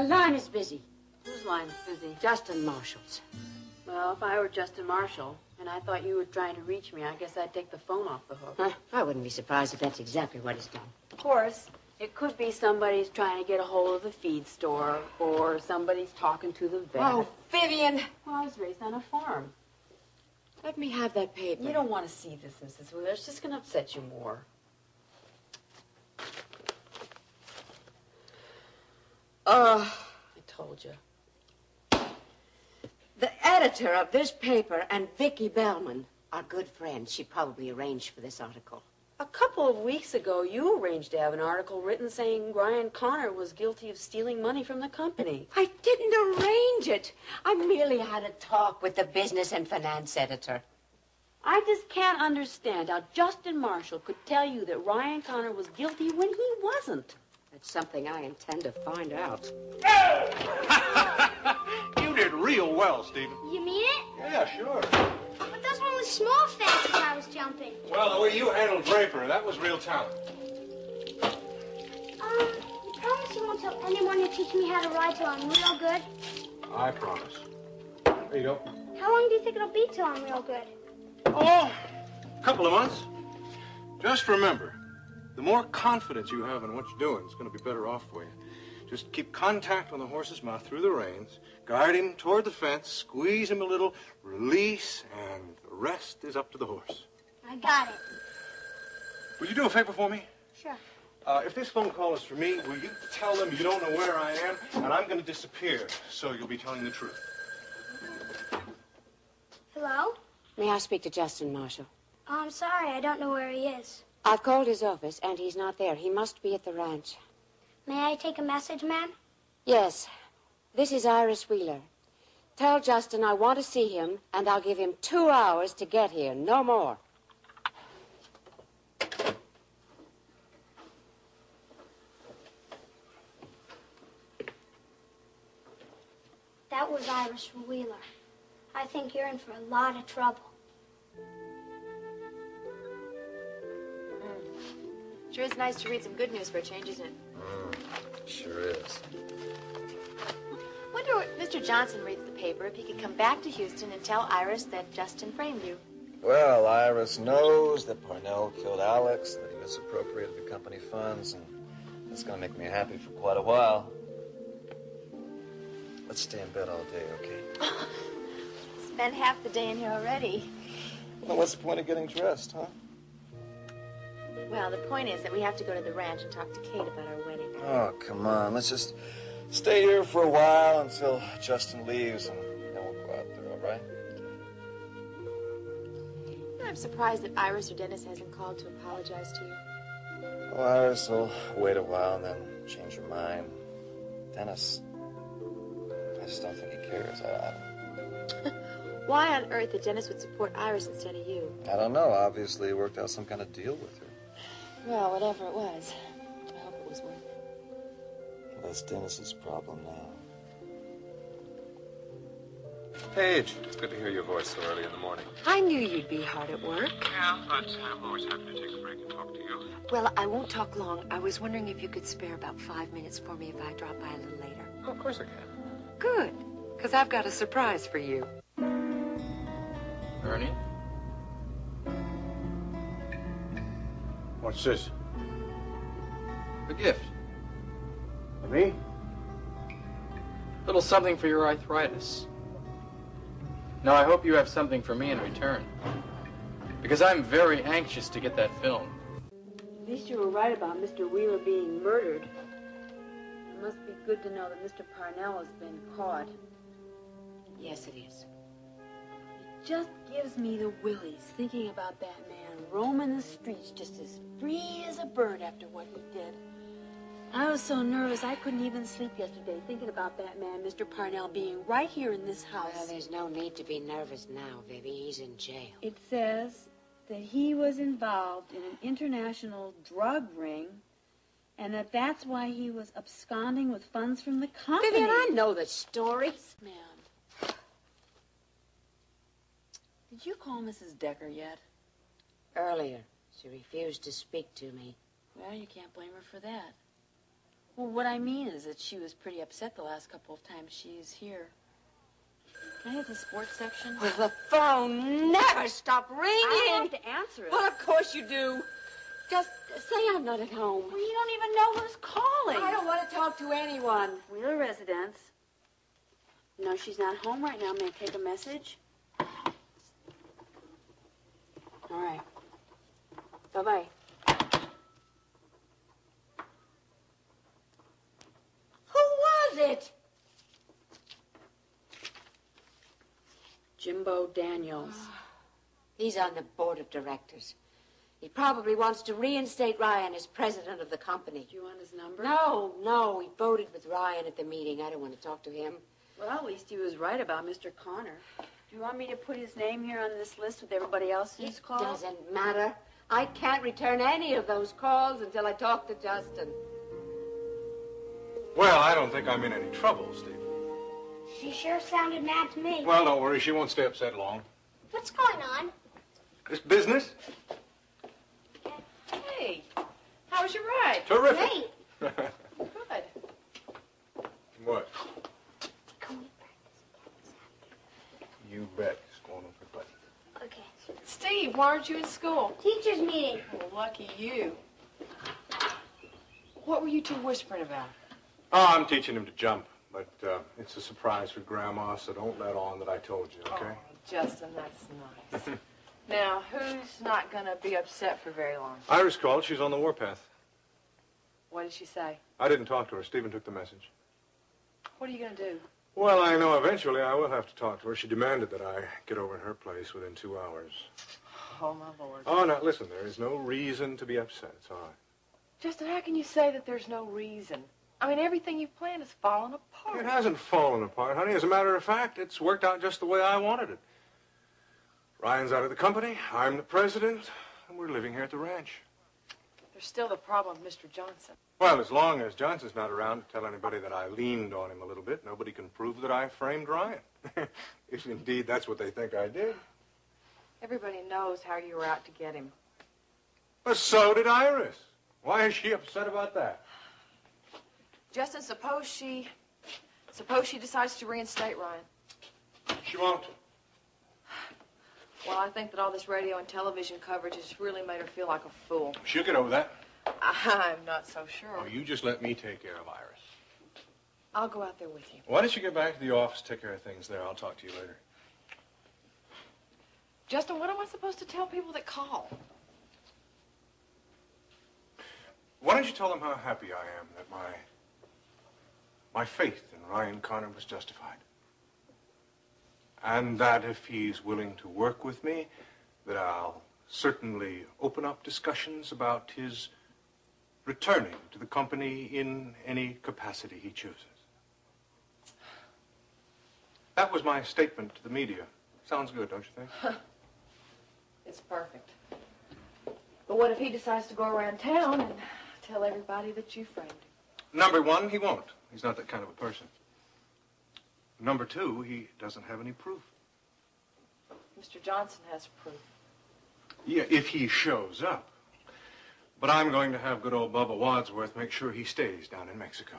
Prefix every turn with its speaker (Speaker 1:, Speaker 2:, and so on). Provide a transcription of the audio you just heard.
Speaker 1: A line is busy.
Speaker 2: Whose line is busy?
Speaker 1: Justin Marshall's.
Speaker 2: Well, if I were Justin Marshall, and I thought you were trying to reach me, I guess I'd take the phone off the hook.
Speaker 1: I wouldn't be surprised if that's exactly what he's done.
Speaker 2: Of course, it could be somebody's trying to get a hold of the feed store, or somebody's talking to the vet.
Speaker 1: Oh, Vivian!
Speaker 2: Well, I was raised on a farm.
Speaker 1: Let me have that paper.
Speaker 2: You don't want to see this, Mrs. Wheeler. It's just going to upset you more. I told you.
Speaker 1: The editor of this paper and Vicki Bellman are good friends. She probably arranged for this article.
Speaker 2: A couple of weeks ago, you arranged to have an article written saying Ryan Connor was guilty of stealing money from the company.
Speaker 1: I didn't arrange it. I merely had a talk with the business and finance editor.
Speaker 2: I just can't understand how Justin Marshall could tell you that Ryan Connor was guilty when he wasn't.
Speaker 1: That's something I intend to find out.
Speaker 3: You did real well, Stephen.
Speaker 4: You mean it?
Speaker 3: Yeah, sure.
Speaker 4: But those one with small fences I was jumping.
Speaker 3: Well, the way you handled Draper, that was real talent.
Speaker 4: You promise you won't tell anyone you teach me how to ride till I'm real good?
Speaker 3: I promise. There you go.
Speaker 4: How long do you think it'll be till I'm real good?
Speaker 3: Oh, a couple of months. Just remember, the more confidence you have in what you're doing, it's going to be better off for you. Just keep contact on the horse's mouth through the reins, guide him toward the fence, squeeze him a little, release, and the rest is up to the horse.
Speaker 4: I got it.
Speaker 3: Will you do a favor for me?
Speaker 4: Sure.
Speaker 3: If this phone call is for me, will you tell them you don't know where I am, and I'm going to disappear, so you'll be telling the truth.
Speaker 4: Hello?
Speaker 1: May I speak to Justin Marshall?
Speaker 4: Oh, I'm sorry. I don't know where he is.
Speaker 1: I've called his office, and he's not there. He must be at the ranch.
Speaker 4: May I take a message, ma'am?
Speaker 1: Yes. This is Iris Wheeler. Tell Justin I want to see him, and I'll give him 2 hours to get here, no more.
Speaker 4: That was Iris Wheeler. I think you're in for a lot of trouble.
Speaker 5: Sure is nice to read some good news for a change, isn't it?
Speaker 6: Sure is.
Speaker 5: Wonder what Mr. Johnson reads the paper if he could come back to Houston and tell Iris that Justin framed you.
Speaker 6: Well, Iris knows that Parnell killed Alex, that he misappropriated the company funds, and that's going to make me happy for quite a while. Let's stay in bed all day, okay?
Speaker 5: Spent half the day in here already.
Speaker 6: Well, what's the point of getting dressed, huh?
Speaker 5: Well, the point is that we have to go to the ranch and talk to Kate about our wedding.
Speaker 6: Oh, come on. Let's just stay here for a while until Justin leaves, and then we'll go out there, all right?
Speaker 5: I'm surprised that Iris or Dennis hasn't called to apologize to you.
Speaker 6: Well, Iris will wait a while and then change her mind. Dennis, I just don't think he cares.
Speaker 5: Why on earth that Dennis would support Iris instead of you?
Speaker 6: I don't know. Obviously, he worked out some kind of deal with her.
Speaker 5: Well, whatever it was, I hope it was worth it.
Speaker 6: Well, that's Dennis's problem now.
Speaker 7: Paige, it's good to hear your voice so early in the morning.
Speaker 1: I knew you'd be hard at work.
Speaker 7: Yeah, but I'm always happy to take a break and talk to you.
Speaker 1: Well, I won't talk long. I was wondering if you could spare about 5 minutes for me if I drop by a little later.
Speaker 7: Oh, of course I can.
Speaker 1: Good, because I've got a surprise for you.
Speaker 7: Ernie?
Speaker 3: What's this?
Speaker 7: A gift.
Speaker 3: For me?
Speaker 7: Little something for your arthritis. Now, I hope you have something for me in return. Because I'm very anxious to get that film.
Speaker 2: At least you were right about Mr. Wheeler being murdered. It must be good to know that Mr. Parnell has been caught.
Speaker 1: Yes, it is.
Speaker 2: It just gives me the willies thinking about that man roaming the streets just as free as a bird after what he did. I was so nervous I couldn't even sleep yesterday thinking about that man, Mr. Parnell, being right here in this house.
Speaker 1: Well, there's no need to be nervous now, Vivi. He's in jail.
Speaker 2: It says that he was involved in an international drug ring and that's why he was absconding with funds from the company.
Speaker 1: Vivian, I know the story.
Speaker 2: Man. Did you call Mrs. Decker yet?
Speaker 1: Earlier, she refused to speak to me.
Speaker 2: Well, you can't blame her for that. Well, what I mean is that she was pretty upset the last couple of times she's here. Can I have the sports section?
Speaker 1: Well, the phone never stopped ringing.
Speaker 2: I have to answer it.
Speaker 1: Well, of course you do. Just say I'm not at home.
Speaker 2: Well, you don't even know who's calling.
Speaker 1: I don't want to talk to anyone.
Speaker 2: Wheeler residence. No, she's not home right now. May I take a message? All right. Bye-bye.
Speaker 1: Who was it?
Speaker 2: Jimbo Daniels.
Speaker 1: He's on the board of directors. He probably wants to reinstate Ryan as president of the company.
Speaker 2: Do you want his number?
Speaker 1: No. He voted with Ryan at the meeting. I don't want to talk to him.
Speaker 2: Well, at least he was right about Mr. Connor. Do you want me to put his name here on this list with everybody else's calls?
Speaker 1: It doesn't matter. I can't return any of those calls until I talk to Justin.
Speaker 3: Well, I don't think I'm in any trouble, Steve.
Speaker 4: She sure sounded mad to me.
Speaker 3: Well, don't worry. She won't stay upset long.
Speaker 4: What's going on?
Speaker 3: This business?
Speaker 5: Hey, how was your ride?
Speaker 3: Terrific.
Speaker 4: Great.
Speaker 5: Good.
Speaker 3: What?
Speaker 4: Can we
Speaker 3: You bet. It's going on for buddy.
Speaker 4: practice? Okay.
Speaker 5: Steve, why aren't you in school?
Speaker 4: Teacher's meeting.
Speaker 5: Well, lucky you. What were you two whispering about?
Speaker 3: Oh, I'm teaching him to jump, but it's a surprise for Grandma, so don't let on that I told you, okay?
Speaker 5: Oh, Justin, that's nice. Now, who's not going to be upset for very long?
Speaker 3: Iris called. She's on the warpath.
Speaker 5: What did she say?
Speaker 3: I didn't talk to her. Stephen took the message.
Speaker 5: What are you going to do?
Speaker 3: Well, I know eventually I will have to talk to her. She demanded that I get over to her place within 2 hours.
Speaker 5: Oh, my Lord.
Speaker 3: Oh, now, listen, there is no reason to be upset. It's all right.
Speaker 5: Justin, how can you say that there's no reason? I mean, everything you've planned has fallen apart.
Speaker 3: It hasn't fallen apart, honey. As a matter of fact, it's worked out just the way I wanted it. Ryan's out of the company, I'm the president, and we're living here at the ranch.
Speaker 5: There's still the problem of Mr. Johnson.
Speaker 3: Well, as long as Johnson's not around to tell anybody that I leaned on him a little bit, nobody can prove that I framed Ryan. If indeed that's what they think I did.
Speaker 5: Everybody knows how you were out to get him.
Speaker 3: But so did Iris. Why is she upset about that?
Speaker 5: Justin, suppose she decides to reinstate Ryan.
Speaker 3: She won't.
Speaker 5: Well, I think that all this radio and television coverage has really made her feel like a fool.
Speaker 3: She'll get over that.
Speaker 5: I'm not so sure.
Speaker 3: Oh, you just let me take care of Iris.
Speaker 5: I'll go out there with you.
Speaker 3: Why don't you get back to the office, take care of things there. I'll talk to you later.
Speaker 5: Justin, what am I supposed to tell people that call?
Speaker 3: Why don't you tell them how happy I am that my faith in Ryan Connor was justified? And that if he's willing to work with me, that I'll certainly open up discussions about his returning to the company in any capacity he chooses. That was my statement to the media. Sounds good, don't you think?
Speaker 5: It's perfect. But what if he decides to go around town and tell everybody that you framed him?
Speaker 3: Number one, he won't. He's not that kind of a person. Number two, he doesn't have any proof.
Speaker 5: Mr. Johnson has proof.
Speaker 3: Yeah, if he shows up. But I'm going to have good old Bubba Wadsworth make sure he stays down in Mexico.